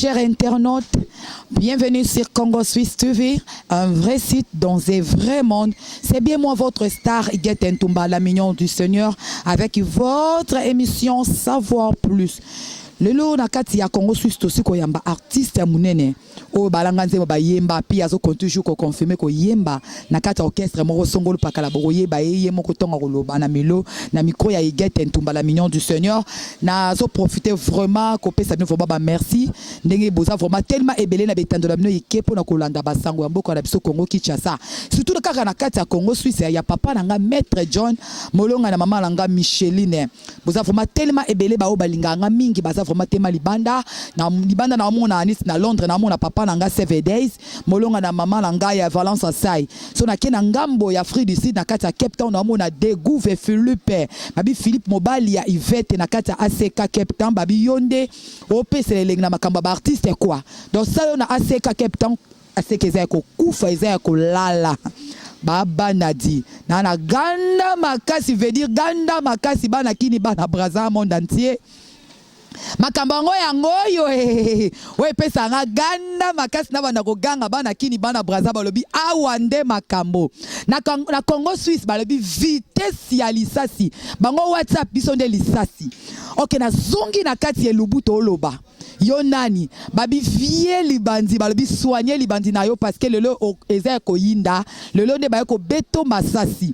chers internautes, bienvenue sur Congo Suisse TV, un vrai site dans un vrai monde. C'est bien moi votre star, Iguette Ntumba, la mignon du Seigneur, avec votre émission Savoir Plus. Lelo na kati ya Congo Suisse aussi ko yamba artiste ya munene o balanga nzemo ba yemba pia zo toujours ko confirmer ko yemba na kati ya orchestre moko songolo pakala boko yeba ye moko tonga ko loba na melo na micro ya Iguette Ntumba la mignon du Seigneur na zo profiter vraiment ko pesa bien vraiment ba merci ndenge boza vraiment tellement ebelé na betando la mino ikepo na kolanda basango ya mboka na biso Congo Kinshasa surtout kaka na kati ya Congo Suisse ya papa nanga maître John molonga na mama nanga Micheline boza vraiment tellement ebelé ba o balinga nga mingi baza matema libanda na mona anis na Londres na mona papa nanga 7 days molonga na mama nanga ya Valence Asai so na kena ngambo ya Afrique du Sud na kati ya Cape Town na mona Degouve Philippe babi Philippe Mobali ya Yvette na kati ya ACK Cape Town babi yonde opesele lengi na makamba ba artiste quoi donc ça yo na ACK Cape Town ACK za ko kufa za ko lala Baba Nadi na ganda makasi veut dire ganda makasi bana kini bana braza monde entier makambango yango yo we pesa nga ganda makasi na bana ko ganga bana kini bana braza balobi awande makambo na Congo Suisse balobi vitesse ya lisasi bango WhatsApp biso nde lisasi okay na zongi na kati ya lubuto oloba yo nani babi vie libandi balobi soigner libandi na yo parce que lelo eza ko yinda lelo ne ba ko beto masasi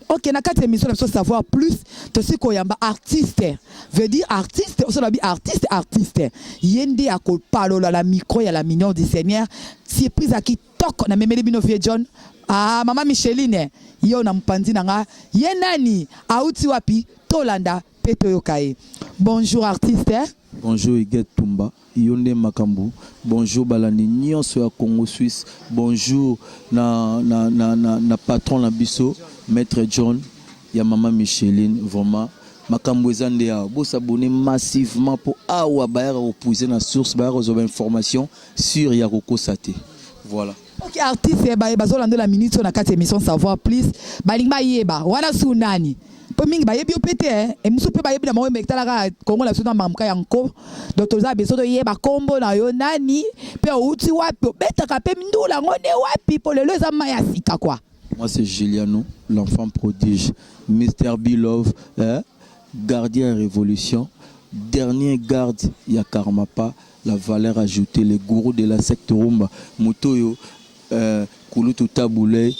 okay na kati émission na savoir plus to si ko yamba artiste veut dire artiste on la artiste yende a ko palola la micro ya la mignon du Seigneur si prise à qui tok na memeli bino vie John ah mama Micheline yo na mpandi nanga ye nani auti wapi tolanda peto yokae bonjour artiste. Bonjour Iguette Ntumba, Yonde Makambu. Bonjour Balani Nyonso ya Congo Suisse. Bonjour na patron la biso, Maître John, ya maman Micheline. Vraiment, Makambu ezande ya bo s'abonner massivement pour awa bayara opposer na source bayara aux informations sur ya Roko Sate. Voilà. Ok artiste bazolanda la minute na 4 émissions savoir plus. Balingba yeba wana sunani. Mingi ba yebi opete e musu pe ba yebi na mo mekta la Congo la suna mamka yanko docteur za beso to yeba kombo na yo nani pe uti wapi beta ka pe ndula ngone wapi po lelo za maya sika quoi. Moi c'est Juliano, l'enfant prodige, Mr. Bilove, gardien révolution, dernier garde ya Karmapa, la valeur ajoutée, les gourous de la secte Rumba, Mutoyo Kulutu Taboulay,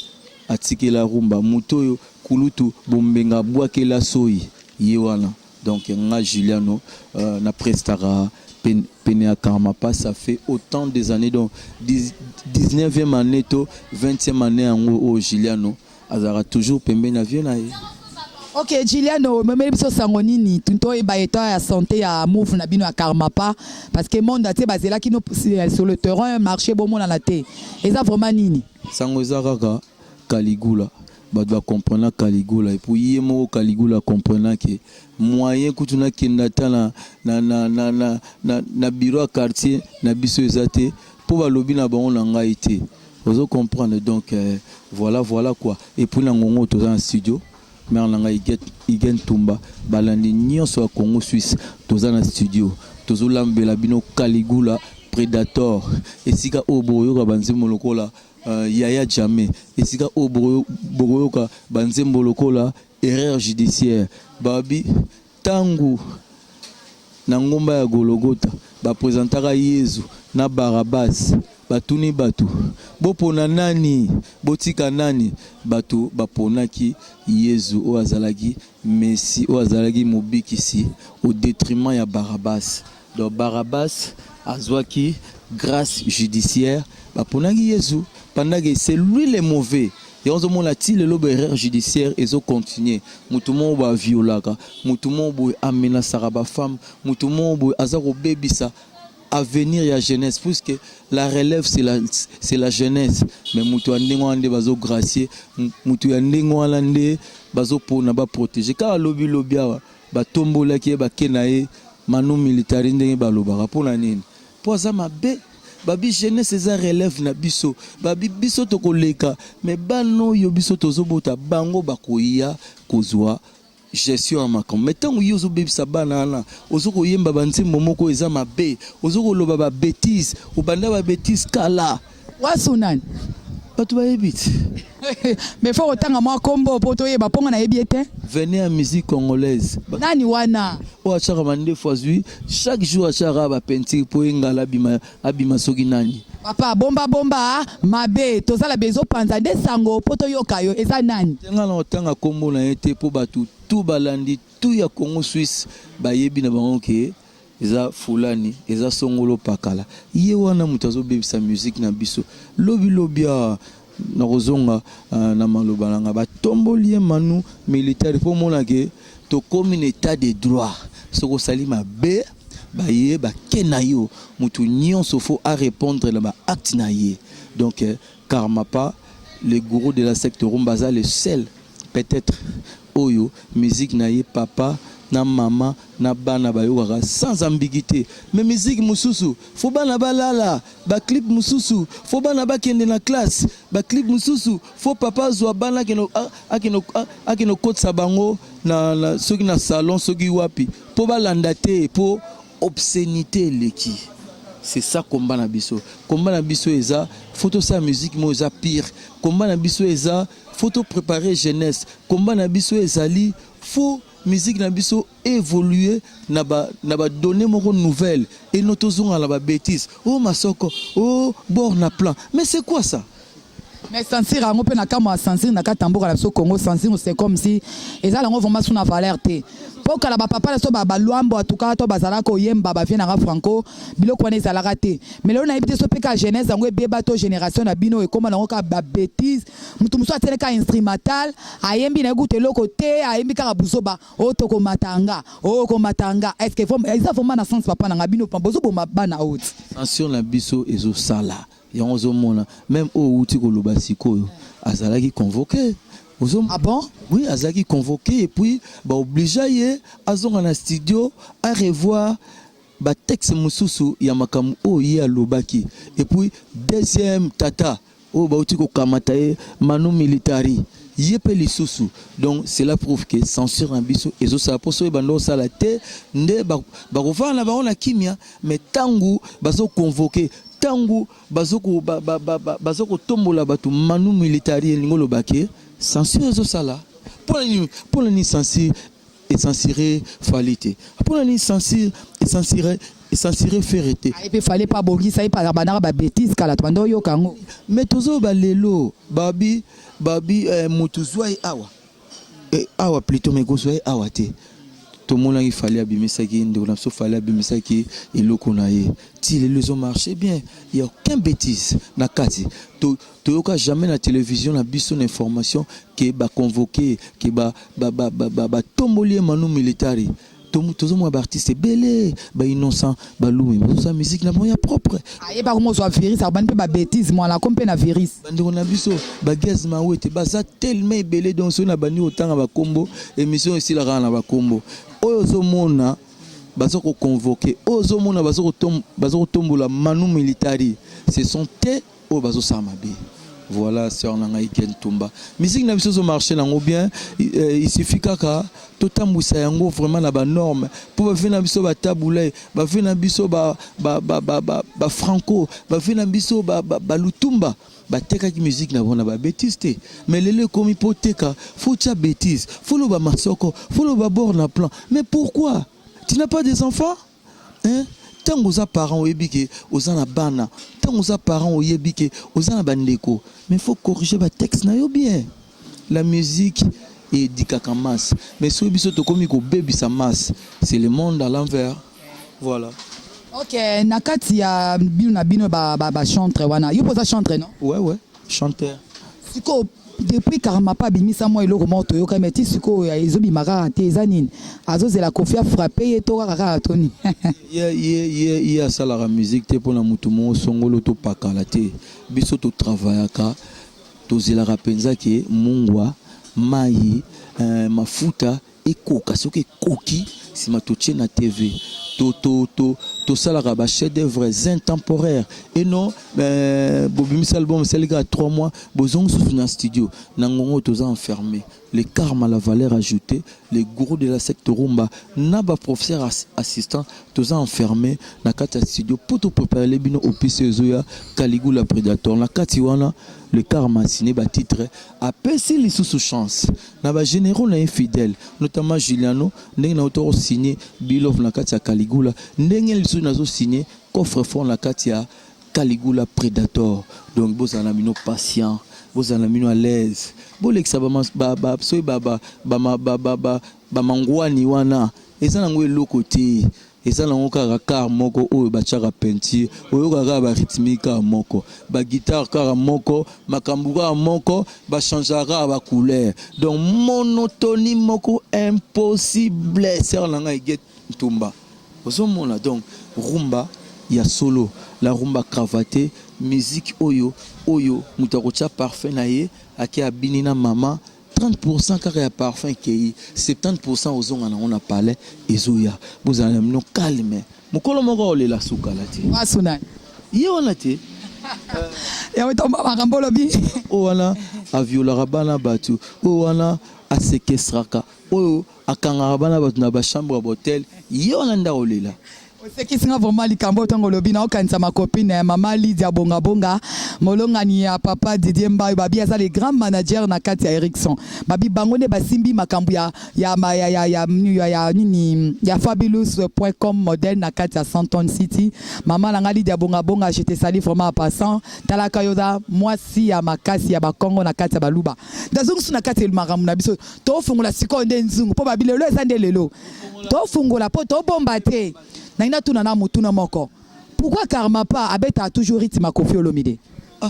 Atike la Rumba, Mutoyo Kulutu bombenga boake la soyi yewana donc nga Juliano na prestara pene Karmapa ça fait autant des années donc 19e année to 20e année en Juliano azara toujours pembe na vie na ye. Ok Juliano memeli biso sango nini tunto e ba état ya santé ya move na bino ya Karmapa parce que monde ate bazela kino sur le terrain marché bon mona na te eza vraiment nini sango eza kaka Caligula ba doit comprendre Caligula et puis yemo Caligula comprendre que moyen kutuna kenda na bureau quartier na biso ezate pour ba lobi na bango na ngai été vous comprendre donc voilà quoi et puis na ngongo to dans studio mais na ngai Iguette Ntumba balandi nyonso ya Congo Suisse to dans studio to lambela bino Caligula Predator esika oboyo ka banzimo lokola Yaya Jamais esika oboroyoka banzembo lokola erreur judiciaire babi tangu na ngomba ya Gologota ba présentaka Yesu na Barabas batuni batu bopona nani botika nani batu baponaki Yesu o azalaki Messi o azalaki mobikisi au détriment ya Barabas donc Barabas azwaki grâce judiciaire baponaki Yesu pendant que c'est lui le mauvais et on se montre le l'erreur judiciaire et zo continuer mutumo ba violaka mutumo bo amena saraba femme mutumo bo azaro bebisa avenir ya jeunesse puisque la relève c'est la jeunesse mais mutu andengo ande bazo gracier mutu andengo alande bazo pona ba protéger ka lobi awa ba tombola ki ba kenae manu militaire ndenge ba lobaka pona nini po za mabe babi jeunesse eza relève na biso babi biso to koleka mais bano yo biso tozobota bango bakoya kozwa gestion ma comme mais tant que ozo bebisa bana na ozo ko yemba banzembo moko eza mabe ozo ko loba ba bêtise obanda ba bêtise kala wasunan bato ba ebit mais faut autant moi combo poto yeba ponga na ebiete venez à musique congolaise nani wana o achaka mande fois chaque jour achaka ba peinture po ngala abima soki nani papa bomba mabe tozala bezo panza nde sango poto yokayo eza nani tenga na otanga kombo na ete po batu tout balandi tout ya Congo Suisse ba yebi na bango ke eza fulani eza songolo pakala ye wana mutazo bebisa musique na biso lobia na kozonga na maloba nanga batomboli manu militaire po mona ke to comme un état de droit soko salima be baye ba kenayo mutu nyonso faut à répondre na ba acte na ye donc Karmapa le gourou de la secte Rumbaza le seul peut-être oyo musique na ye papa na mama na bana bayokaka sans ambiguïté mais musique mususu faut bana balala ba clip mususu faut bana bakende na classe ba clip mususu faut papa zwa bana akino kotsa bango na soki na salon soki wapi po balanda te po obscénité leki c'est ça combat na biso eza photo sa musique mo eza pire combat na biso eza photo préparer jeunesse combat na biso ezali faut musique na biso évoluer na ba donner moko nouvelle et notozonga la ba bêtise oh masoko oh bord na plan mais c'est quoi ça mais sentir rango pe na kama sentir na katamboka la biso Congo sentir c'est comme si eza lango vraiment sous na valeur te poka la ba papa la so ba luambo atuka to bazala ko yemba ba vient na franco biloko wana ezala raté mais là on a évité so pe ka jeunesse ngo beba to génération na bino e comme lango ka ba bêtise mutu muso atene ka instrumental ayembi na goûter loko te ayembi ka buzoba o to ko matanga est-ce que ça vraiment na sens papa na bino pambozo bo mabana out attention na biso ezo sala yango mona même au outi ko loba sikoyo azalaki convoqué. Ah bon? Oui, azalaki convoqué et puis bah obligé azonga na studio à revoir ba texte mususu ya makamu o ya lobaki et puis deuxième tata o ba outi ko kamata manu militari yepe Lisusu donc cela prouve que censure en biso ezo sa poso e bando sala te nde ba ko na ba on kimia mais tangu bazo convoqué tangu bazoko tombola batu manu militari elingo lobaki censure ezo sala pour ni censure et censurer falité pour ni censure et censurer ferité et puis fallait pas bogi ça pas banara ba bêtise kala twando yo kango mais tozo ba lelo babi mutuzwa awa plutôt mais gozwa awa te tout le monde il fallait abimisa qui on a sauf fallait abimisa qui et loko na ye ti les ont marché bien il y a aucun bêtise na kati to yoka jamais na télévision na biso information que ba convoqué que ba tombolier manu militari tous moi artiste belé ba innocent ba loué mais sa musique na moya propre aye ba comment soit virus ça ban pe ba bêtise moi la compé na virus bandi na biso ba gaz ma wete ba za tellement belé donc so na bandi autant ba combo émission ici la rana ba combo ozo mona bazoko convoquer ozo mona bazoko tombola manu militari ce sont te o bazo samabe voilà c'est on a iken tumba musique na biso zo marcher nango bien il suffit kaka totambusa yango vraiment na ba norme pour ba vina biso ba taboulé ba vina biso ba franco ba vina biso ba lutumba ba teka ki musique na bona ba bêtise te mais lele comme hypothèque faut ta bêtise faut le ba masoko faut le ba bord na plan mais pourquoi tu n'as pas des enfants hein tant aux parents oyebike ozana bana tant aux parents oyebike ozana bandeko mais faut corriger ba texte na yo bien la musique et dikaka masse mais so biso to komi ko baby sa masse c'est le monde à l'envers voilà. OK nakati ya bino ba chanteur wana yo posa chanteur non ouais chanteur siko depuis Karmapa bimisa moi eloko moto yo kameti siko ya ezobi maka te ezanine azozela Koffi a frappé et to kaka toni ya sala la musique te pona mutu mo songolo to pakala te biso to travaillaka to zela rapenza ke mungwa mai mafuta ekoka soki koki sima to na TV to tout ça là chef d'œuvre intemporaire et non bobimisa album c'est les gars 3 mois bozong sous un studio nangongo tous enfermé les karma la valeur ajoutée les gourous de la secte rumba naba professeur assistant tous enfermé na kata studio pour tout préparer les bino au PCZoya Caligula Predator na katiwana le karma signé ba titre apesi Lisusu chance na ba généraux na infidèle notamment Juliano ndenge na auteur signé Bilov na kati ya Caligula ndenge Lisusu nazo signé coffre fort na kati ya Caligula Predator donc bozana mino patient bozana mino à l'aise bolekisa ba soy baba mangwani wana eza nango eloko te eza nango kaka kar moko oyo batiaka peinture oyo kaka ba rythmique moko ba guitare kaka moko makambu kaka moko ba changeaka ba couleur donc monotonie moko impossible ser nanga eget tumba osomona donc rumba ya solo la rumba cravatée musique oyo mutakocha parfait na ye aki abini na mama 30% car ya parfum qui 70% aux on a parlé ezoya vous allez nous calmer mukolo moko olela suka lati wasuna yo nati ya wetomba makambolo bi o wana a viola bana batu o wana a séquestraka o akanga bana batu na ba chambre d'hôtel yo nanda olela. C'est qui sera vraiment likambo tango lobi na okanisa ma copine maman Lydia bonga molongani ya papa Didier Mbaye babi aza les grands managers na kati ya Erickson babi bangone basimbi makambu ya fabulous.com modèle na kati ya Santon City maman langa Lydia bonga j'étais sali vraiment en passant talaka yoda moi si ya Makasi ya ba Congo na kati ya baluba dazungu na kati ya maramu na biso to fungola sikonde nzungu po babi lelo ezande lelo to fungola po to bomba te. Pourquoi Karmapa a toujours rythme à Koffi Olomide? Ah,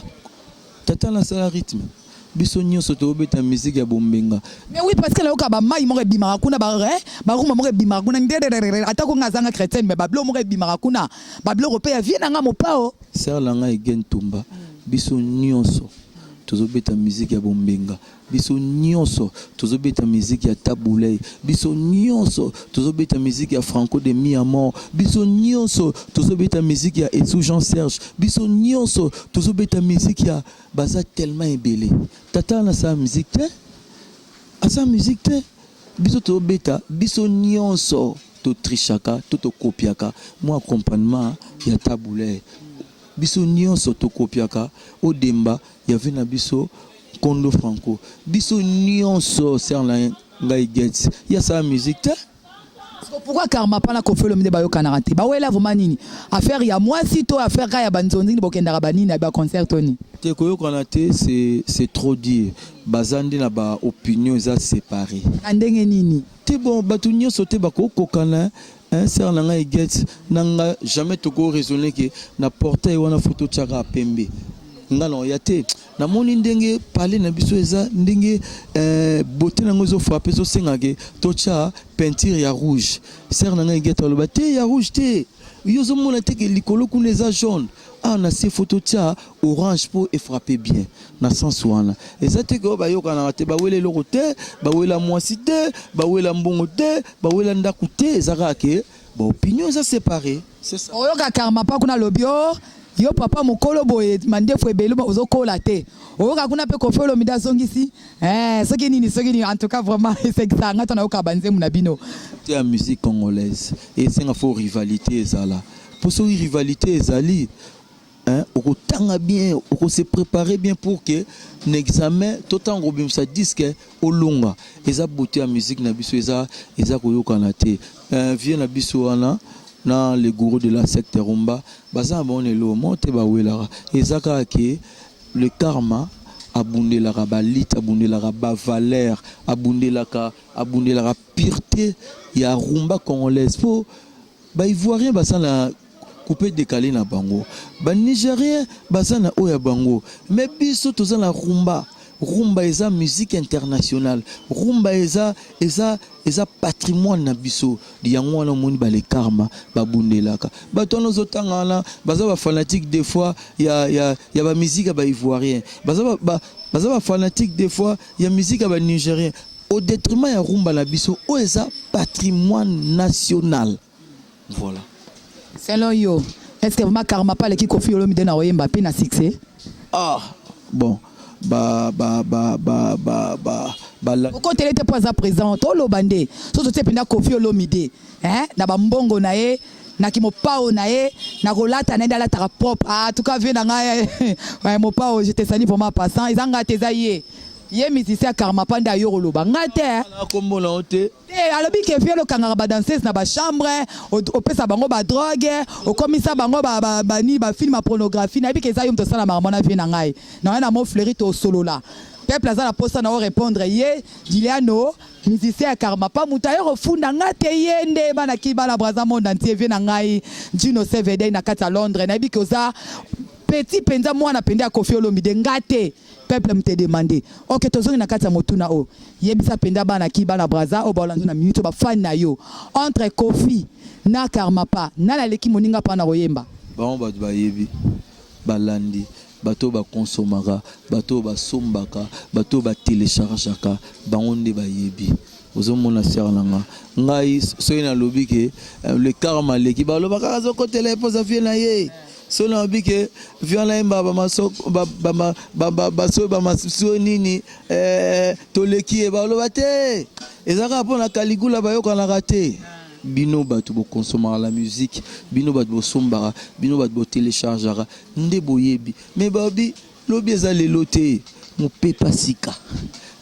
tata la sala rythme. Bisonyo soto beta musique ya bombenga. Mais oui parce que là okaba mai mo bimara kuna ba rumba mo bimara kuna ndere atako ngazanga chrétienne mais bablo mo bimara kuna bablo européen vient nga mopao. Ser langa igen tumba. Bisonyo tozobeta musique ya bombenga biso nyonso tozobeta musique ya taboulay biso nyonso tozobeta musique ya Franco de Miamor biso nyonso tozobeta musique ya Ezongi Jean Serge biso nyonso tozobeta musique ya baza tellement ébélé tata na sa musique te asa musique te biso tozobeta biso nyonso to trichaka to kopiaka moi accompagnement ya taboulay biso nyonso to kopiaka o demba ya vina biso kondo franco biso nyonso ser na ngai gets ya sa musique te. Pourquoi Karmapa na Koffi Olomide ba yo kanarate ba wela vraiment nini affaire ya moi si to affaire ya banzonzi ni bokenda ba nini ba concert toni te koyo kanate c'est trop dire bazandi na ba opinion za séparé ndenge nini te bon batu nyonso te ba ko kokana ser na ngai gets nanga jamais to ko raisonner que na portail wana photo tchaka pembe ngalo yate na moni ndenge parler na biso eza ndenge beauté nango zo frapper so sengake tocha peinture ya rouge ser na ngai geta loba te ya rouge te yo zo mona te ke likolo kuna eza jaune na se photo tia orange pour frapper bien na sens wana eza te ko ba yokana te ba wele loko te ba wela mwasi te ba wela mbongo te ba wela ndaku te ezaka ke ba opinion eza séparé c'est ça oyoka Karmapa kuna lobio yo papa mokolo boye mandefu ebelo ozokola te oyoka kuna pe Koffi Olomide azongisi soki nini en tout cas vraiment c'est ça ngata na yoka banzemu na bino te la musique congolaise et c'est une faux rivalité ezala pour ce rivalité ezali on tanga bien on se préparer bien pour que l'examen tout en robim ça disque au longa eza beauté la musique na biso eza koyoka na te vient na biso wana na les gourous de la secte rumba baza bonelo monte ba welara ezaka ke le karma abundelaka balit abundelaka ba valeur abundelaka pureté ya rumba congolaise po ba ivoirien basa na coupé décalé na bango ba nigérien basa na oya bango mais biso toza na rumba eza musique internationale rumba eza patrimoine na biso yango wana moni ba le karma babundelaka bato no zotanga na baza ba fanatique des fois ya ba musique ba ivoirien baza ba fanatique des fois ya musique ba nigérien au détriment ya rumba na biso eza patrimoine national voilà Selon yo, est-ce que vraiment Karmapa le qui Koffi Olomide na oyemba pe na succès? Ah, bon. Pourquoi tu n'étais pas présent? Tout le bandé. Surtout tu es Koffi Olomide. Hein? Na bambongo na ye, na ki mopao na ye, na rolata na ndala ta propre. Ah, en tout cas viens na ngai. Ouais, mopao, je te sani pour ma passant. Ils ont gâté ça hier. Ye musicien Karmapa nda yo loba ngate na kombo na ote alobi ke fielo kangara ba danseuse na ba chambre opesa bango ba drogue okomisa bango ba ni ba film pornographie na bi ke za yo mto sala marmona vie na ngai na mo fleuri to solo la peuple aza na posa na o répondre ye Diliano musicien Karmapa mutayo refunda ngate yende bana ki bana braza monde entier vie na ngai Gino CVD na kata Londres na bi ke oza petit penza mwana pende ya Koffi Olomide ngate peuple me te demandé OK tozongi na kati ya motuna o yebisa penda bana ki bana braza o balanzo na minute ba fan na yo entre Koffi na Karmapa na la leki moninga pa na koyemba ba on ba yebi balandi bato ba consomaka bato ba sombaka bato ba téléchargeaka bangonde ba yebi ozomona sœur nanga ngai soyi na lobi ke le karma leki ba loba ka zo kotela epoza vie na ye so na bike viana imba ba maso ba so ba maso nini toleki e ba loba te ezaka pona kaligula ba yoka na raté bino batu bo consommer la musique bino batu bo sombara bino batu bo téléchargera nde boyebi mais babi lobi ezale loté mo pepa sika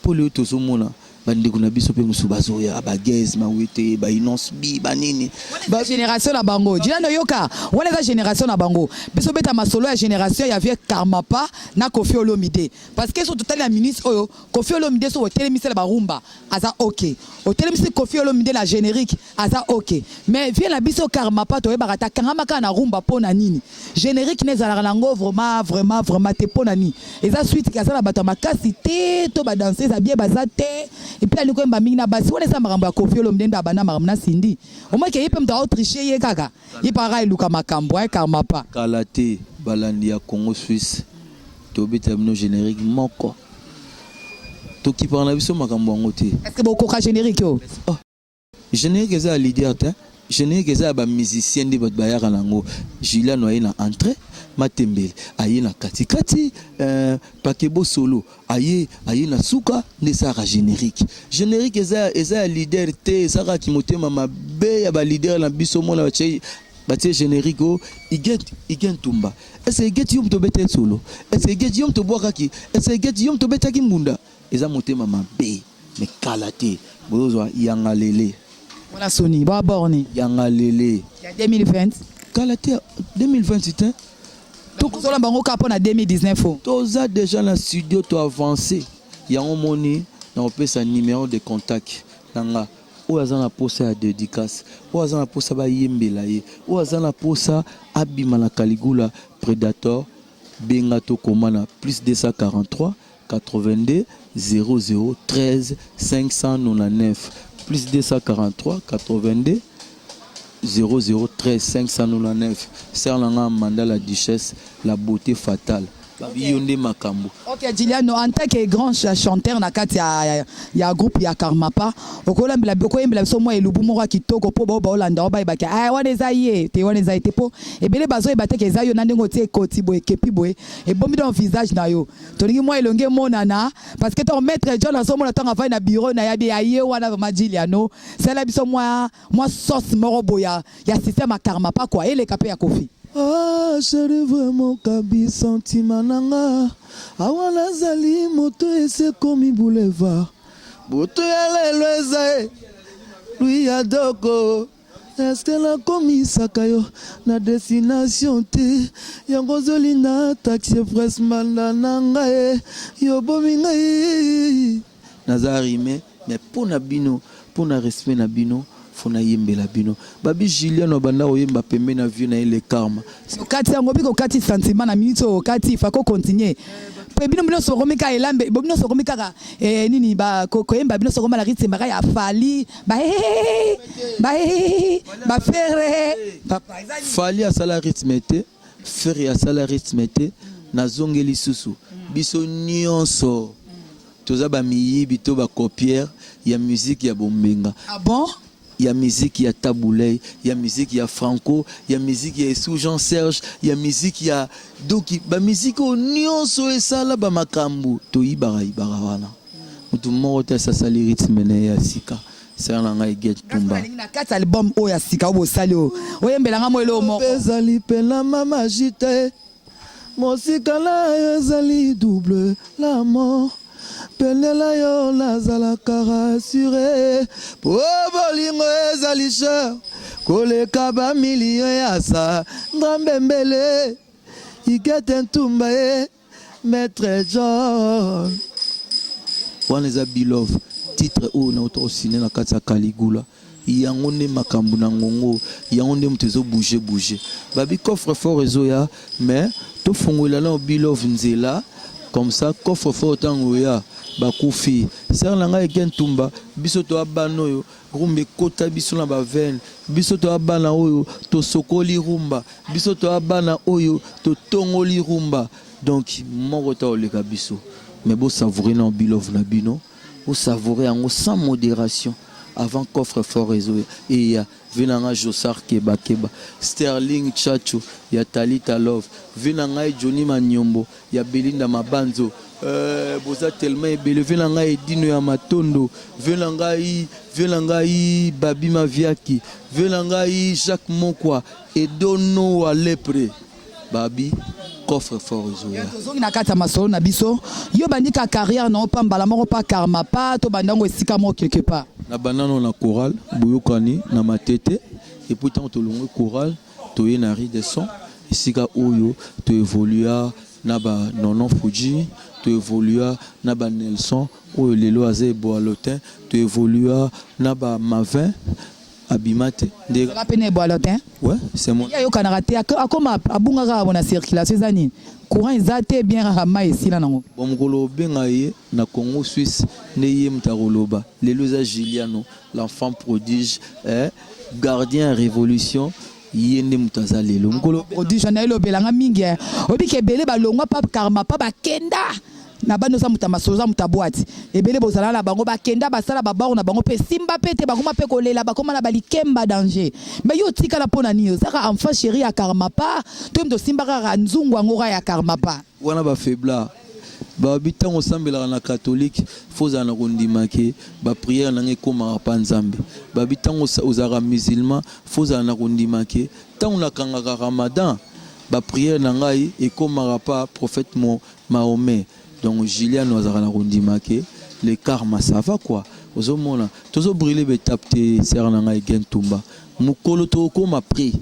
pour le tozomona bandeko na biso pe musubazo ya ba gaz ma wete ba inonce bi ba nini ba génération na bango Diliano yoka wala za génération na bango biso beta masolo ya génération ya vie Karmapa na Koffi Olomide parce que so total la ministre oyo Koffi Olomide so hotel misela ba rumba aza OK hotel misela Koffi Olomide la générique aza OK mais vie la biso Karmapa to yeba ta kangamaka na rumba pona nini générique nezala nango vraiment te pona nini eza suite ka sala bata makasi te to ba danser za bien bazate et puis aliko mba mingi na basi wona eza makambo ya Koffi Olomide nda bana makambo na sindi au moins ke yepem ta autricher ye kaka yipara iluka makambo ya Karmapa kalate balandi ya Congo Suisse to beta mino générique moko to ki parla biso makambo ngote est-ce que beaucoup ka générique yo générique eza leader ta générique eza ba musicien de bot bayaka nango Julian noye na Entre matembele aye na katikati pakebo solo aye na suka ndesaka générique eza leader te saka kimotema mabe ya ba leader na biso mona batie générique o igen tumba est-ce que yom to bete solo est-ce que yom to boakaki est-ce que yom to betaki mbunda eza motema mabe mais kalate bozwa yangalele voilà Sony ba borni yangalele ya 2020 kalate 2021 tokozola bango ka pona 2019 toza déjà na studio to avancé yango moni na opesa numéro de contact nanga o azana posa ya dédicace o azana posa ba yembela ye o azana posa abima na Caligula Predator benga to komana plus 243 82 00 13 599 plus 243 82 0013 599 Serlanga Manda la duchesse la beauté fatale Yonde makambo. OK Diliano en tant que grand chanteur na kati ya groupe ya Karmapa okolambela bokoyembela biso mwa elubu moko kitoko po ba olanda oba ibaka wana eza ye te wana eza ete po ebele bazo ebate ke eza yo na ndengo tie koti boye kepi boye ebombi dans visage na yo tolingi mwa elonge monana parce que ton maître John aso mona tanga vai na bureau na yabi aye wana vraiment Diliano c'est la biso mwa sauce moro boya ya système ya Karmapa quoi ele kapé ya Koffi. Ah, chérie, vraiment, kabi sentiment nanga. Awana zali moto ese komi boulevard. Boto ya lelo ezae. Lui adoko. Est-ce que la komi sakayo na destination te. Yango zoli na taxi express manda nanga e. Yo bomi ngai. Nazari mais pour na bino, pour na respect na bino. Fona yembela bino babi Julien obanda oyemba pembe na vie na ile karma okati yango biko okati sentiment na minute okati fa ko continuer pe bino bino soko mika elambe bino soko mika nini ba koyemba bino soko mala ritse maka ya fali ba faire fali a sala rythme te faire a sala rythme te na zonge Lisusu biso nyonso toza ba miyibi to ba copier ya musique ya bombenga ah bon il y a musique, il y a Taboulay, il y a musique, il y a Franco, il y a musique, il y a sous Jean Serge, il y a musique, il y a donc ba musique au nyonso et ça là ba makambu to ibara wana mutu moko sa sali rythme na ya sika ça na ngai get tumba na kati album o ya sika o sali o oyembela nga moelo moko ezali pela mama jite mosika la ezali double la mort pelela yo nazalaka rassuré po bolingo ezali cher koleka ba milio ya sa ndambembele igete ntumba ye maître John wana eza Beloved titre oyo na auto ciné na kati ya Caligula yango nde makambo na ngongo yango nde moto bouger babi coffre fort ezoya mais tofongolela na Beloved nzela comme ça coffre fort tango ya bakufi ser na ngai eken tumba biso to abana oyo rumba ekota biso na bavene biso to abana oyo tosokoli rumba biso to abana oyo totongoli rumba donc moko ta oleka biso mais beau savourer na Beloved na bino vous savourer en sans modération avant coffre fort réseau et ya venanga Josar Keba Sterling Chacho ya Talita Love venanga Johnny Manyombo ya Belinda Mabanzo boza tellement ebele venanga Edino ya Matondo venanga Babi Maviaki venanga Jacques Mokwa et Dono à Lepre Babi coffre fort réseau ya tozongi na kati ya masolo na biso yo bandika carrière na opambala moko pa Karmapa to bandango esika moko quelque part na banano na chorale boyokani na matete et pourtant to longo chorale to ye na ri de son esika oyo to évolua na ba nonon Fuji to évolua na ba Nelson oyo lelo aze boalotin to évolua na ba Mavin abimate de la peine boalotin ouais c'est mon ya yo kana raté akoma abungaka bona circulation zani courant ezate bien rama esila nango bon mokolo benga ye na Congo Suisse ne ye mtakoloba lelo za Juliano l'enfant prodige gardien révolution yende mutaza lelo mokolo prodige na elo belanga mingi obike bele balongwa pa Karmapa bakenda na bano sa mutama soza mutaboati ebele bozala na bango bakenda basala babaro na bango pe simba pete bakoma pe kolela bakoma na balikemba danger mais yo tika la pona niyo saka enfant chéri ya Karmapa to mto simba ka nzungu ngora ya Karmapa wana ba faibla ba bitan osambela na catholique foza na kondimake ba prière na ngekoma pa nzambe ba bitan ozara musulman foza na kondimake tant na kangaka Ramadan ba prière na ngai ekoma pa prophète Mahomet. Donc Julien nous a rondimake le karma ça va quoi ozomona tozo brûler betapte serna et gentumba mukolo to ko ma pri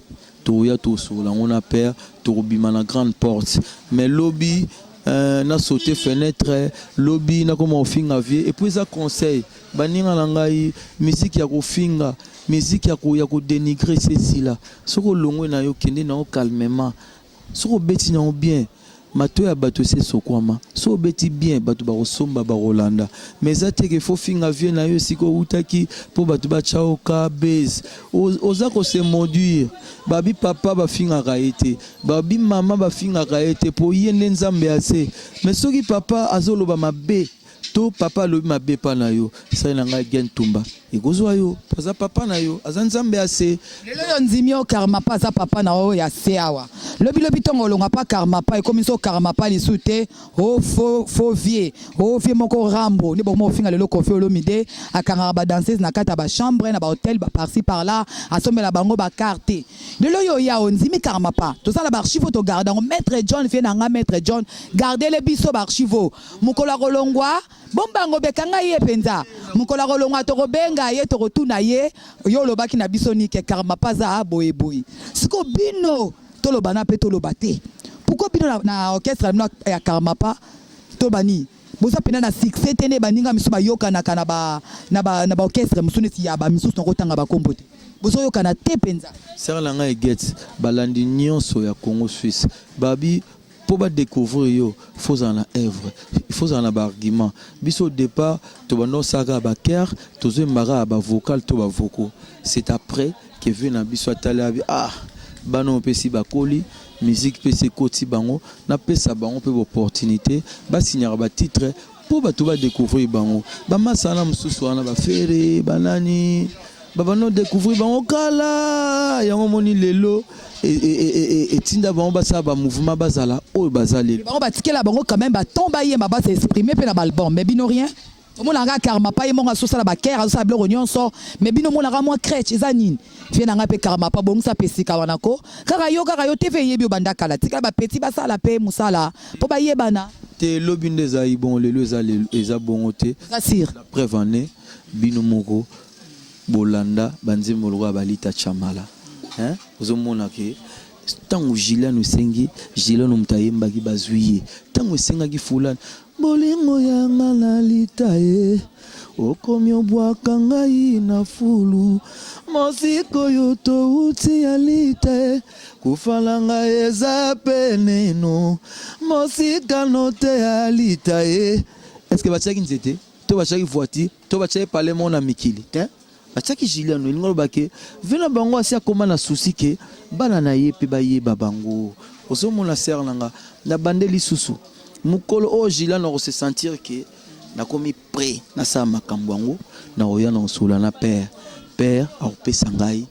to ya to so la on a peur to bima na grande porte mais lobby na sauté fenêtre lobby na comment finga vie et puis ça conseil baninga na ngai musique ya ko finga musique ya ko dénigrer ceci là soko longo na yo kende na calmement soko beti na bien mato ya bato se sokwama so beti bien bato ba kosomba ba Rolanda mais ate que faut finga vie na yo siko utaki po bato ba chaoka base oza ko se moduire babi papa ba finga kaete babi mama ba finga kaete po yende nzambe ase mais soki papa azoloba mabe to papa lo mabe pa na yo ça na nga gen tumba ekozwa yo poza papa na yo azanzambe ase lelo yo nzimio Karmapa za papa na o ya seawa lobi tongo longa pa Karmapa ekomiso Karmapa lisute o faux vie moko rambo ni bomo finga lelo Koffi olomide akanga ba danseuse na kata ba chambre na ba hôtel ba par-ci par là asomela bango ba carte lelo yo ya onzimi Karmapa to sala ba archive to garder maître John fait na nga maître John garder les biso ba archive mukola kolongwa bombango bekanga ye penza mukola kolongwa to kobenga ye to kotuna ye yo lobaki na biso ni ke Karmapa za boye siko bino to lobana pe to lobate pourquoi bino na orchestre ya Karmapa to bani boza pena na succès tene baninga misu ba yoka na kana ba na ba orchestre musuni si ya ba misu to kotanga ba kombote bozo yoka na te penza ser la nga get balandi nyonso ya Congo Suisse babi pour découvrir yo faut en œuvre il faut en argument biso au départ to bano saga ba Guerre to zo mara ba vocal to ba vocaux c'est après que vient biso atala bano pesi ba koli musique pesi koti bango na pesa bango pe opportunité ba signer ba titre pour ba to ba découvrir bango ba masana mususu wana ba fere banani baba no découvrir bango kala yango moni lelo et tinda bango basa ba mouvement bazala o bazale bango batikela bango quand même batomba yemba ba s'exprimer pe na balbon mais bino rien omonanga Karmapa yemonga sosa la bakera sosa bloko nyonso mais bino monanga moi crèche ezanine vie nanga pe Karmapa bongsa pesika wanako kaka yo tv yebi obanda kala tika ba petit basala pe musala po ba yebana te lobinde za bon lelo eza bongo te la preuve année bino moko bolanda banzembo lwa balita chamala hein ozomona ke tango Julian Sengi Julian mutayemba ki bazwiye tango senga ki fulani bolingo yanga na litaye okomi obwaka ngai na fulu mosiko yoto uti ya litaye kufalanga eza peneno mosika note ya litaye est-ce que bachaki nzete to bachaki voiture to bachaki parlement na mikili hein bachaki Julian lingo bake vena bango asia koma na souci ke bana na ye pe ba ye babango ozomona ser nanga na bande Lisusu mukolo o Julian na se sentir ke na komi prêt na sa makambo yango na oya na osula na père a opesa ngai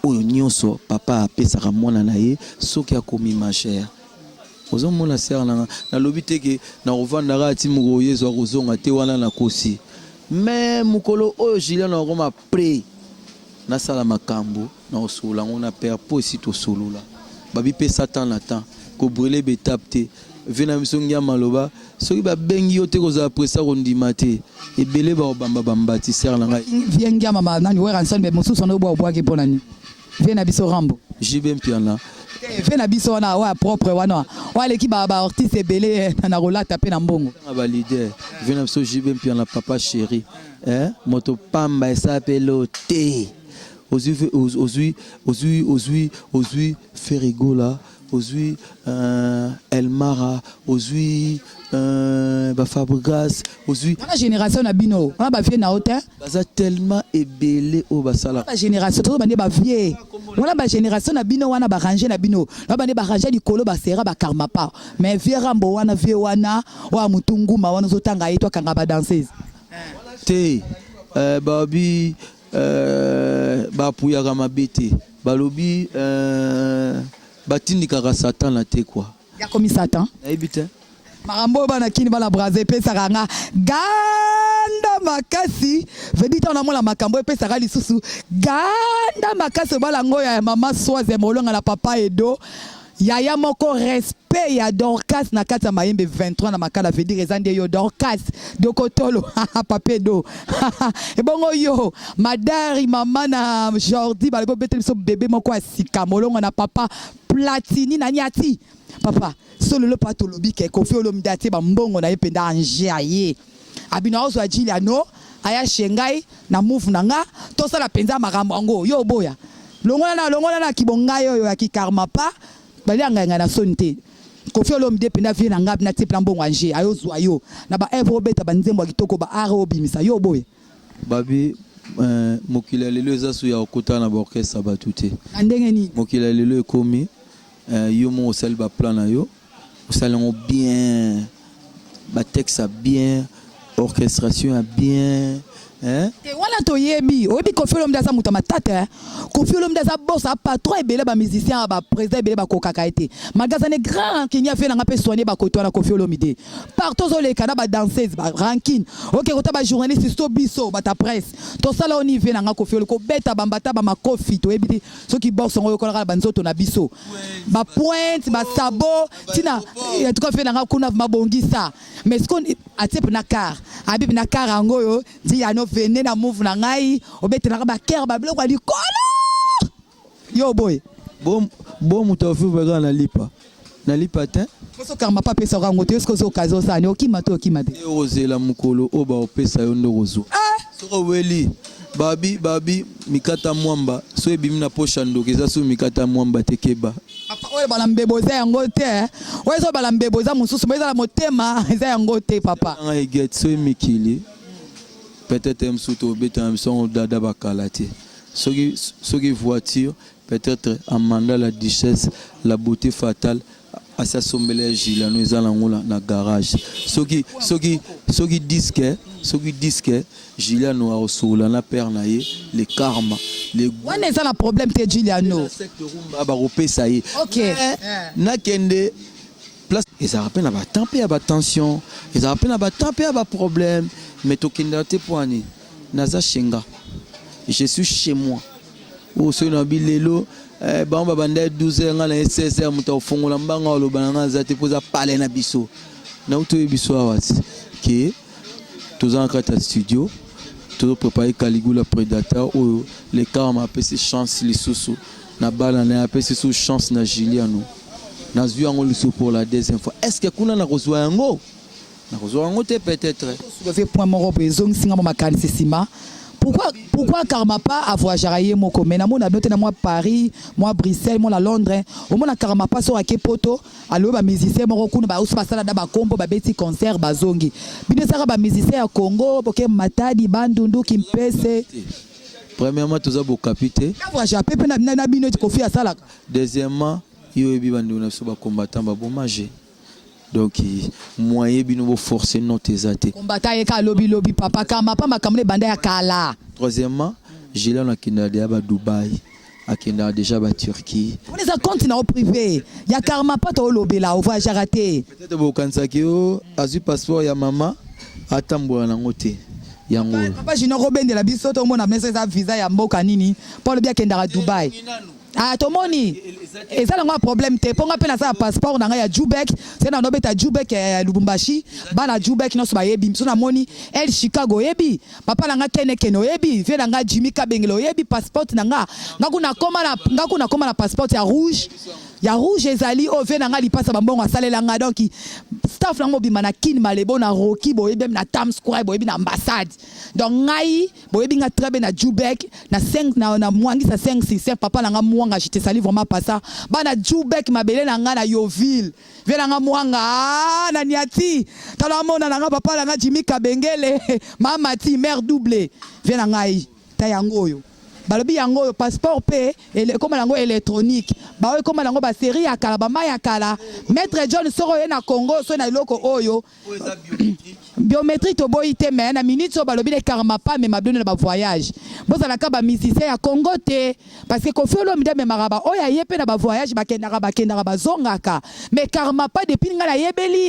oyo nyonso papa apesaka mwana na ye soki akomi majeur ozomona ser nanga na lobi te ke na ovandaka ti moko yezo akozonga te wana na kosi mais mukolo oyo Julian na koma prêt na sala makambo na osula ngo na père po si to solula babi pe satan na temps ko brûler betap te vena misongi ya maloba soki ba bengi yo te koza presa kondima te ebele ba obamba bambati ser na ngai viengi ya mama nani wera nsan be mususu no bo obwa ke ponani vena biso rambo jibe mpiana vena biso wana wa propre wana wale ki ba artiste ebele na rolata pe na mbongo ba leader vena biso jibe mpiana papa chéri moto pamba esapelo te ozui Ferigola ozui Elmara ozui Fabregas ozui la génération na bino on ba vie na hauteur baza tellement ebele o basala la génération to bande ba vie on ba génération na bino wana ba ranger na bino na bande ba ranger likolo ba sera ba Karmapa mais vie rambo wana vie wana wa mutunguma wana zotanga yitwa kanga ba danseuse te babi bapuyaka mabete balobi batindikaka satan na te kwa ya komi satan nayebi te marambo bana kini bala braze pesaka nga ganda makasi vedita na mola makambo pesaka Lisusu ganda makasi bala ngoya mama soaze molonga na papa edo yaya moko respect ya Dorcas na kata mayembe 23 na makala veut dire ezande yo Dorcas do kotolo papa do e bongo yo madari mama na Jordi bale betel so bébé moko asika molonga na papa platini na nyati papa solo le patolobi ke Koffi olomdate ba mbongo na yependa anje aye abina ozo ajili ano aya shengai na move nanga to sala penza makambo ngo yo boya longola na kibonga yo ya ki Karmapa balanga ngana sonte Koffi olomde penda vie na ngab na tipla mbongo anje ayo zwa yo na ba evro beta banzembo kitoko ba aro bimisa yo boya babi mokila lelo eza su ya okota na ba orchestre batute ndenge ni mokila lelo ekomi yo mo osali ba plan na yo osalango bien ba texte bien orchestration bien hein wala to yebi obi Koffi olomde za muta matata Koffi olomde za boss a patron ebele ba musicien ba président ebele ba kokaka été magazane grand Kenya fait na ngape soigner ba koto na Koffi olomide partout zo le kana ba danseuse ba ranking OK kota ba journaliste sto biso ba ta presse to sala oni ve na nga Koffi oloko beta bambata ba makofi to ebi so ki box ngo yokola ba nzoto na biso ba pointe ba sabo tina en tout cas fait na nga kuna mabongisa mais ce qu'on atep na car abib na car ngoyo di ya no vene na move na ngai obete na ba ker ba bloko likolo yo boy bon mutofu baga na lipa te so Karmapa pesa rango te esko zo kazo sa ne okimate ozela mukolo oba opesa yo ndo rozo soko weli babi mikata mwamba so ebimi na posha ndoke eza so mikata mwamba tekeba papa oyo bala mbebo za yango te oyo so bala mbebo za mususu mais za motema za yango te papa nga get so mikili peut-être msuto beta mson dada bakala te soki voiture peut-être Amanda la duchesse la beauté fatale asa sombele Juliano ezalangola na garage soki disque Juliano a osola na père na ye le karma le wana eza na problème te Juliano secteur ba repesa ye OK na kende place ezala pe na ba tempé ya ba tension ezala pe na ba tempé ya ba problème mais tokenda te poani naza shenga je suis chez moi o so na bilelo ba banda 12h nga na 16h muta ofongola mbanga oloba nga za te poza parler na biso na uto biso awati ke toza en kata studio to préparer Caligula Predator ou les Karmapa c'est chance Lisusu na bala na apesi sous chance na Juliano na vu en Lisusu pour la deuxième fois est-ce que kuna na kozwa yango te peut-être soulever point moro Ezongi singa mo makanisi sima. Pourquoi Karmapa a voyagé à Moko? Mais moi, noté moi Paris, moi Bruxelles, moi la Londres. Au moins Karmapa sur Akepoto, alors ba musicien Morocco, ba aussi passer là ba combo, ba beti concert, ba zongi. Bine ça ba musicien à Congo, porque Matadi, Bandundu, Kimpese. Premièrement, tous abo capité. Voyagé à Pepe na bino Koffi à Salak. Deuxièmement, yo ebi bandu na so ba combattant ba bomage. Donc moyen bino forcer notre ezate combattant et ka lobby papa Karmapa makamle banda ya kala. Troisièmement, Juliano akenda de ba Dubaï, akenda déjà ba Turquie. On les a continent privé. Ya Karmapa to lobby là, on va raté. Peut-être bo kansaki o azu passeport ya mama atambola na ngote. Yango. Papa Jino Robin de la biso to mona mesa za visa ya mboka nini pour le bien kenda à Dubaï. Ah tomoni eza na problème te ponga pe na sa passeport na ya Jubek c'est na nobeta Jubek ya Lubumbashi bana Jubek no so ba yebi so na moni el Chicago yebi papa na nga kene yebi ve na nga Jimmy Kabengelo yebi passport na nga kuna koma na passport ya rouge ezali o ve na nga lipasa bambongo asalela nga donc staff na mobima na kin malebo na Rocky boyebi na Times Square boyebi na ambassade donc ngai boyebi nga très bien na Jubek na 5 na mwangi sa 5 papa na nga mwanga j'étais sali vraiment pas ça bana Jubek mabele na nga na Yoville ve na nga mwanga na niati tala mona na nga papa na nga Jimmy Kabengele mama ti mère doublée ve na ngai ta yango yo balobi yango passeport pe comme yango électronique ba we comme yango ba série ya kala ba maya kala maître John soro na Congo so na iloko oyo biométrie to boyite mais na minute so balobi le Karmapa mais mabdone na ba voyage boza na ka ba musicien ya Congo te parce que Koffi lo mide me maraba oya yepe na ba voyage ba kendaka ba zongaka mais Karmapa depuis nga na yebeli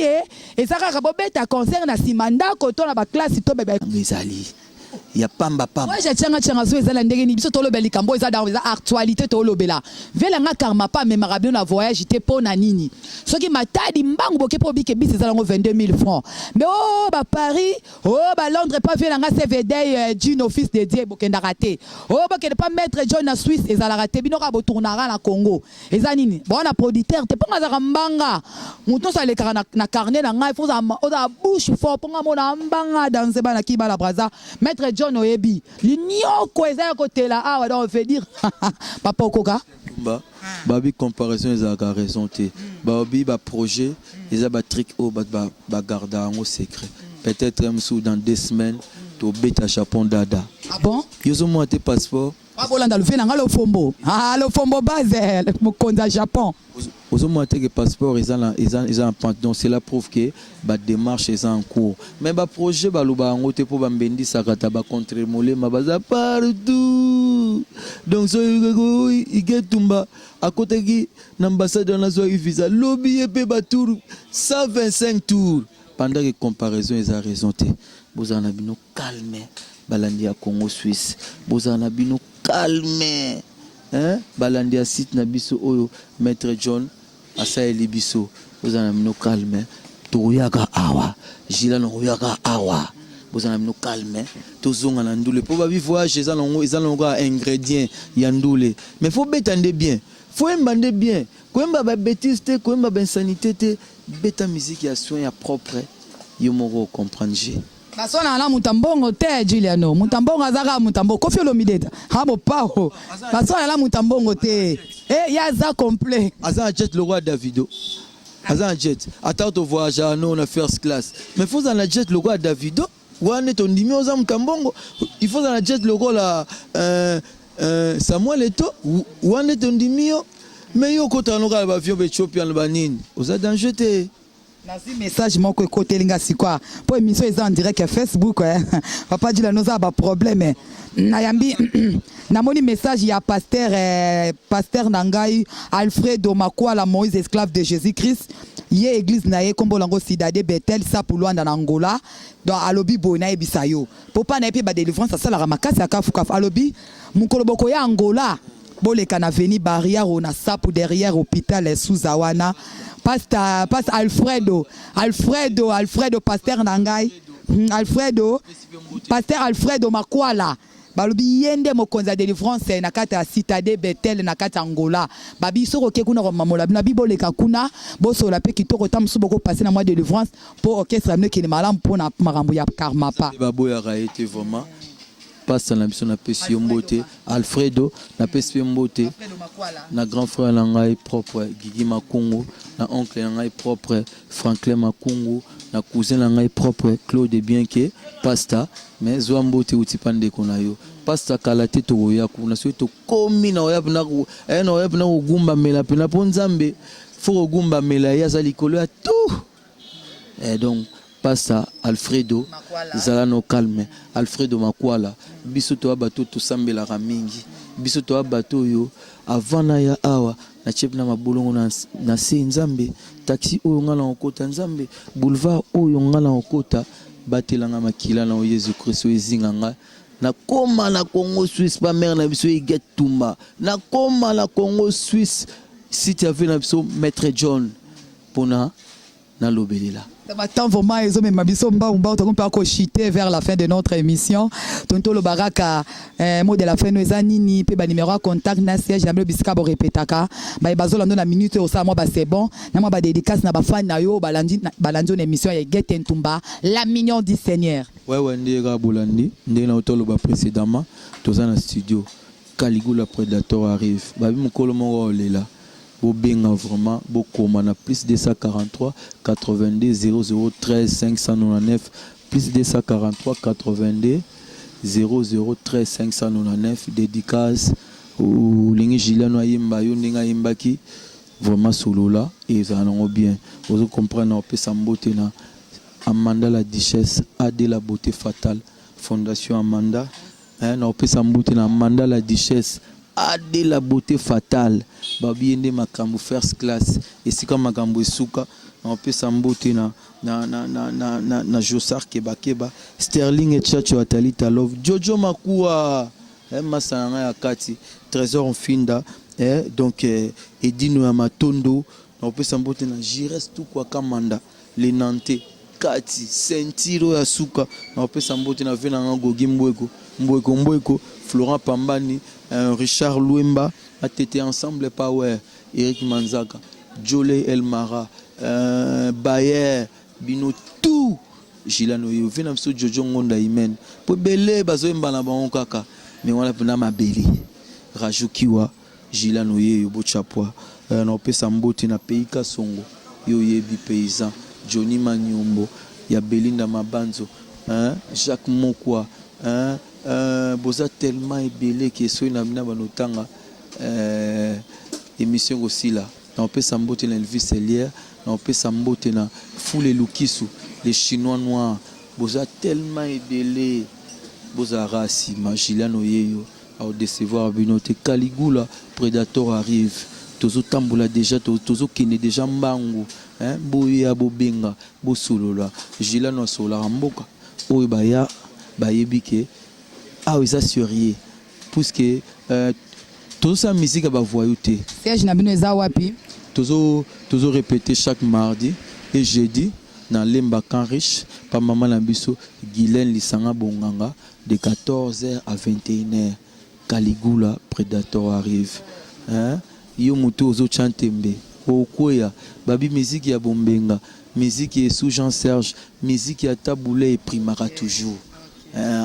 et ça ka bobeta concert na simanda ko to na ba classe to bebe misali ya pamba. Moi j'ai tchanga so ezala ndenge ni biso tolo beli kambo eza dans actualité tolo bela vela nga Karmapa me marabino na voyage te pona nini soki matadi mbangu boke po bike bis ezala ngo 22 000 francs mais oh ba Paris oh ba Londres pas vela nga CVD d'une office dédié bokenda raté oh bokenda pas mettre John na Suisse ezala raté bino ka bo tournara na Congo eza nini bon na producteur te ponga za mbanga muto sa le na carnet na nga il faut za bouche fort ponga mona mbanga dans ba na kiba la braza mettre John Oyebi l'union eza côté là ah on veut dire papa okoka babi comparaison ezaka raison te babi ba projet eza ba trick o ba garda en secret peut-être même dans 2 semaines to beta Japon dada ah bon yozo mo te passeport abolanda le vena ngalo fombo le fombo base mo konza Japon aux hommes que passeport ils ont donc c'est la preuve que ba démarche est en cours mais ba projet ba luba ngote pour ba mbendi sakata ba contre molé ma baza partout donc so il get tumba à côté qui l'ambassadeur na zo visa lobby pe ba tour 125 tours pendant que comparaison ils ont raison te bozana bino calme balandi ya Congo Suisse bozana bino calme hein balandi ya site na biso oyo maître John asaeli biso bozana mino calme toyaka awa Juliano oyaka awa bozana mino calme tozonga na ndule po ba voyage eza longo ingrédient ya ndule mais faut betande bien faut embande bien koemba ba bêtise te koemba ba insanité te beta musique ya soin ya propre yo moko comprendre je basona na mutambongo te Juliano mutambongo azaka mutambo Koffi lo mideta habo pao basona na mutambongo te ya za complet aza jet le roi Davido aza jet attends to voyage non on a first class mais faut en jet le roi Davido wane to ndimi oza mutambongo il faut en jet le roi la Samuel Eto'o wane to ndimi mais yo kota noka ba avion be chopi en banine oza danger te nazi message moko ekotelinga sikwa po émission eza en direct ya Facebook papa dit la noza ba problème nayambi namoni message ya pasteur nangai Alfredo Makwala Moïse esclave de Jésus-Christ ye église na ye kombo lango Cidade Bethel sa pulwanda na Angola donc alobi bona ebisa yo popa na pe ba délivrance ça la makasi akafuka alobi mukolo boko ya Angola boleka na veni barrière na sapu derrière hôpital Suzawana pasteur Alfredo pasteur nangai Alfredo pasteur Alfredo Makwala balobi yende mokonza délivrance na kata Citade Bethel na kata Angola babi soko ke kuna mamola na biboleka kuna bosola pe kitoko tamsu boko passer na mois de délivrance pour orchestre amener ki malam pour na marambo ya Karmapa baboya a été vraiment passe na biso na pesi mbote Alfredo na pesi mbote na grand frère na ngai propre Gigi Makungu na oncle na ngai propre Franklin Makungu na cousin na ngai propre Claude Bienke pasta mais zo mbote utipande kona yo pasta kala te to ya kuna so to komi na oya na gumba mela pena ponzambe fo gumba mela ya za likolo ya tout et donc pasta Alfredo zalano calme Alfredo Makwala biso to abato to sambela ramingi biso to abato yo avana ya awa na chep na mabolongo na se nzambe taxi oyo ngala okota nzambe boulevard oyo ngala okota batelanga makila na Yesu Kristo ezinganga na koma na Congo Suisse pa mère na biso igetumba na koma na Congo Suisse si tu avais na biso maître John pona na lobelela. Maintenant, vraiment, ils ont même abisso mba on peut chiter vers la fin de notre émission. Tonto le baraka mot de la fin nous anini pe ba numéro contact na siège jamais bisika bo répétaka ba bazola ndo na minute au ça moi ba c'est bon na moi ba dédicace na ba fan na yo balandi une émission ya Get Ntumba la mignon du Seigneur. Ouais ndega bolandi ndena otolo ba précédemment toza na studio Caligula Predator arrive ba bi mukolo mo olela Bobenga vraiment beaucoup mana plus 243 82 0013 599 plus 243 82 0013 599 dédicace ou lingi Gilano yimba yo ninga yimbaki vraiment solola et ça non bien vous comprenez on peut s'emboter na Amanda la Duchesse Adé la beauté fatale fondation Amanda on peut s'emboter na Amanda la Duchesse Adé la beauté fatale babi ende makambo first class et si comme makambo suka on peut s'emboter na Josar Keba Sterling et Chacho Atalita Love Jojo Makua masanga ya kati trésor en finda donc Edino ya Matondo on peut s'emboter na Jires tout quoi Kamanda les Nantais kati sentiro ya suka on peut s'emboter na vena ngogi mbweko Florent Pambani Richard Louemba a été ensemble Power Eric Manzaka Jolé Elmara Bayer Bino tout Gilano yo vena mso Jojo Ngonda Imen po belé bazoemba na bango kaka mais on a pena mabeli Rajukiwa Gilano yo bochapwa na opesa mboti na pays Kasongo yo yebi paysan Johnny Manyombo ya Belinda Mabanzo Jacques Mokwa boza tellement ébélé que so na bina banotanga émission aussi là on peut s'emboter na Elvis Elier on peut s'emboter na Foule Lukisu les chinois noirs boza tellement ébélé boza rasi Magilano yeyo au décevoir binote Caligula Predator arrive tozo tambola déjà tozo kine déjà mbangu boya bobenga bosolola Gilano sola mboka oyo baya bayebike ah oui ça sérieux puisque tout ça musique à voyouté siège na bino eza wapi tozo répéter chaque mardi et jeudi dans Lemba Canriche par maman na biso Guylaine Lisanga Bonganga de 14h à 21h Caligula Predator arrive yo muto ozo chantembe okoya babi musique ya bombenga musique ya sous Jean Serge musique ya Taboulé et primera toujours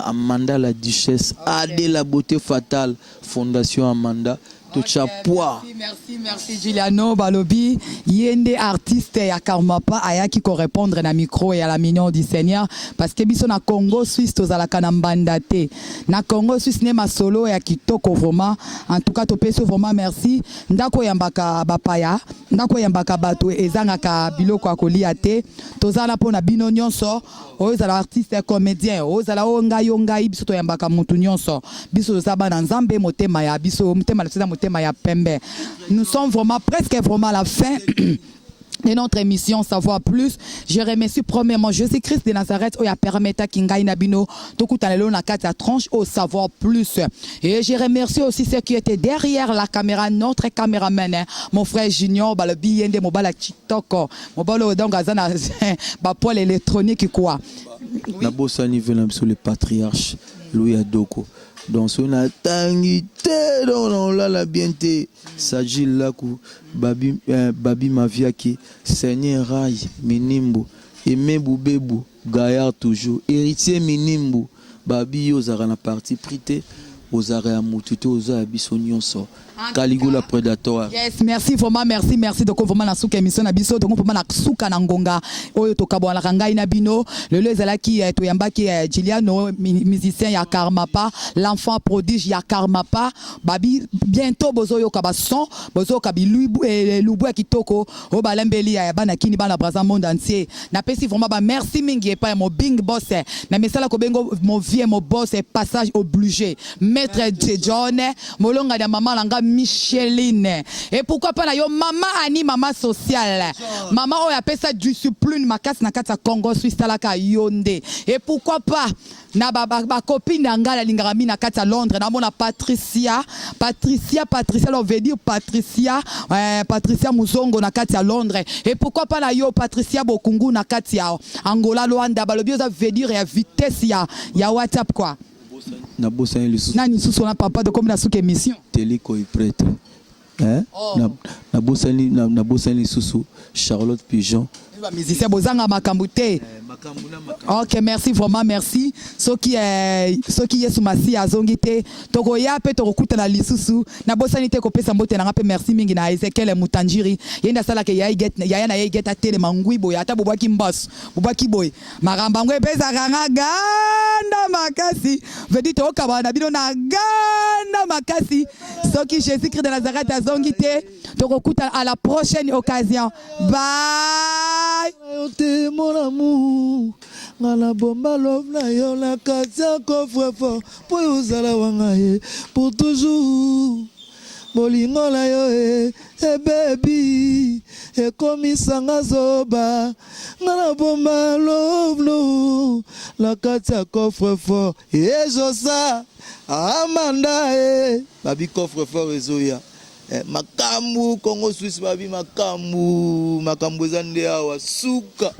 Amanda la Duchesse Adé la beauté fatale fondation Amanda tochapwa. Merci Giuliano Balobi. Yende artiste ya Karmapa aya qui correspondre na micro et à la mignon du Seigneur parce que biso na Congo Suisse tozalaka na mbandate. Na Congo Suisse ne ma solo ya kitoko vraiment. En tout cas topeso vraiment merci. Ndako yambaka bapaya, ndako yambaka bato ezangaka biloko akolia te. Tozala pona bino nyonso. Ozala artiste comédien, ozala ongai biso toyambaka mutu nyonso. Biso zaba na nzambe motema ya biso motema na motema ya pembe. Nous sommes vraiment presque vraiment à la fin de notre émission Savoir Plus. Je remercie premièrement Jésus-Christ de Nazareth qui a permis à Nabino de tranche au Savoir Plus. Et je remercie aussi ceux qui étaient derrière la caméra, notre caméraman, mon frère Junior, le billet de mobile TikTok, mobile donc azana poil électronique quoi. Nabosa niveau sur le patriarche Louis Adoko. Donc on a tangité dans la bienté s'agit là ku babi maviaki Seigneur Rai minimbo aimé boubebu gaillard toujours héritier minimbo babi ozara na partie prité ozara mutute oza biso nyonso Caligula Predator. Yes, merci vraiment, merci donc vraiment na souka émission na biso donc vraiment na souka na ngonga oyo tokabwa la kangai na bino le lezala ki toyamba ki Giuliano musicien ya Karmapa, l'enfant prodige ya Karmapa, babi bientôt bozoyo kabason bozo kabi lubu kitoko o balembeli ya bana kini bana braza monde entier. Na pesi vraiment ba merci mingi et pas mon bing boss na mesala ko bengo mon vieux mon boss passage obligé maître John molonga ya maman langa Micheline. Et pourquoi pas yo maman ani maman sociale. Maman o appelle ça discipline Makasi na kata Congo Suisse talaka yonde. Et pourquoi pas na ba copine ngala lingarami na kata Londres na mona Patricia lo veut dire Patricia Muzongo na kata Londres. Et pourquoi pas na yo Patricia Bokungu na kata Angola Luanda balobi ça veut dire vitesse ya WhatsApp quoi. Na bossa Lisusu. Na Lisusu na papa de comme na sous émission. Téléco est prêtre. Hein? Na bossa Lisusu Charlotte Pigeon. Musicien bozanga makambute. Ok, merci vraiment merci. Ce qui est sous ma si Ezongi te tokoya pe tokokuta na Lisusu na bosani te kopesa mbote na pe merci mingi na Ezekiel Mutanjiri yenda sala ke ya na get atele mangui boya ata bobaki mbos bobaki boy maramba ngwe pesa kanga ganda makasi veut dire okaba na bino na ganda makasi ce qui Jésus-Christ de Nazareth Ezongi te tokokuta à la prochaine occasion. Bye. Mon amour, ngala bomba love na yo la katia Koffi fort pour uzala wangaye pour toujours. Bolingo la yo baby e komisanga zoba ngala bomba love no la katia Koffi fort et josa amanda babi Koffi fort ezoya. Makambu Congo Suisse babi makambu ezande awa suka